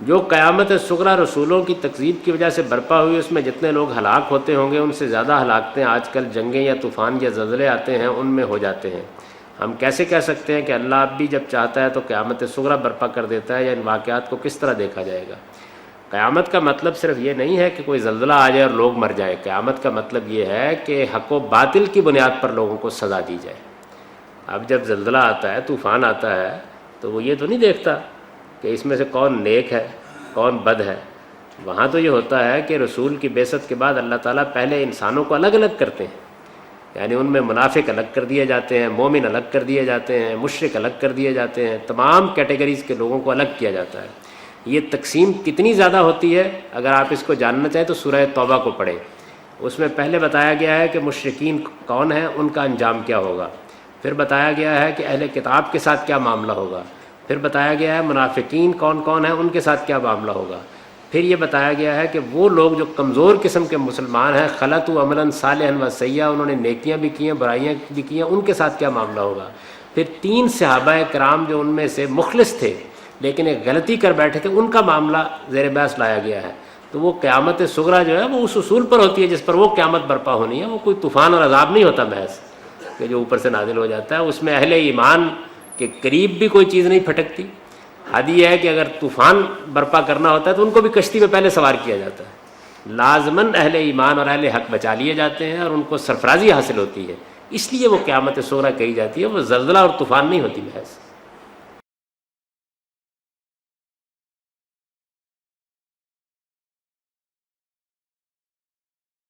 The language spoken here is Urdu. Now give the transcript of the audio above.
جو قیامت صغریٰ رسولوں کی تکذیب کی وجہ سے برپا ہوئی، اس میں جتنے لوگ ہلاک ہوتے ہوں گے ان سے زیادہ ہلاکتیں آج کل جنگیں یا طوفان یا زلزلے آتے ہیں ان میں ہو جاتے ہیں۔ ہم کیسے کہہ سکتے ہیں کہ اللہ اب بھی جب چاہتا ہے تو قیامت صغریٰ برپا کر دیتا ہے، یا ان واقعات کو کس طرح دیکھا جائے گا؟ قیامت کا مطلب صرف یہ نہیں ہے کہ کوئی زلزلہ آ جائے اور لوگ مر جائیں، قیامت کا مطلب یہ ہے کہ حق و باطل کی بنیاد پر لوگوں کو سزا دی جائے۔ اب جب زلزلہ آتا ہے، طوفان آتا ہے، تو وہ یہ تو نہیں دیکھتا کہ اس میں سے کون نیک ہے کون بد ہے۔ وہاں تو یہ ہوتا ہے کہ رسول کی بعثت کے بعد اللہ تعالیٰ پہلے انسانوں کو الگ الگ کرتے ہیں، یعنی ان میں منافق الگ کر دیے جاتے ہیں، مومن الگ کر دیے جاتے ہیں، مشرک الگ کر دیے جاتے ہیں، تمام کیٹیگریز کے لوگوں کو الگ کیا جاتا ہے۔ یہ تقسیم کتنی زیادہ ہوتی ہے، اگر آپ اس کو جاننا چاہیں تو سورہ توبہ کو پڑھیں۔ اس میں پہلے بتایا گیا ہے کہ مشرکین کون ہیں، ان کا انجام کیا ہوگا، پھر بتایا گیا ہے کہ اہل کتاب کے ساتھ کیا معاملہ ہوگا، پھر بتایا گیا ہے منافقین کون کون ہیں، ان کے ساتھ کیا معاملہ ہوگا، پھر یہ بتایا گیا ہے کہ وہ لوگ جو کمزور قسم کے مسلمان ہیں، خلطوا عملا صالحا و سیئا، انہوں نے نیکیاں بھی کی ہیں برائیاں بھی کی ہیں، ان کے ساتھ کیا معاملہ ہوگا۔ پھر 3 صحابہ کرام جو ان میں سے مخلص تھے لیکن ایک غلطی کر بیٹھے تھے، ان کا معاملہ زیر بحث لایا گیا ہے۔ تو وہ قیامت صغریٰ جو ہے وہ اس اصول پر ہوتی ہے جس پر وہ قیامت برپا ہونی ہے، وہ کوئی طوفان اور عذاب نہیں ہوتا محض کہ جو اوپر سے نازل ہو جاتا ہے۔ اس میں اہل ایمان کے قریب بھی کوئی چیز نہیں پھٹکتی۔ حد یہ ہے کہ اگر طوفان برپا کرنا ہوتا ہے تو ان کو بھی کشتی میں پہلے سوار کیا جاتا ہے، لازماً اہل ایمان اور اہل حق بچا لیے جاتے ہیں اور ان کو سرفرازی حاصل ہوتی ہے، اس لیے وہ قیامت صغریٰ کہی جاتی ہے، وہ زلزلہ اور طوفان نہیں ہوتی محض۔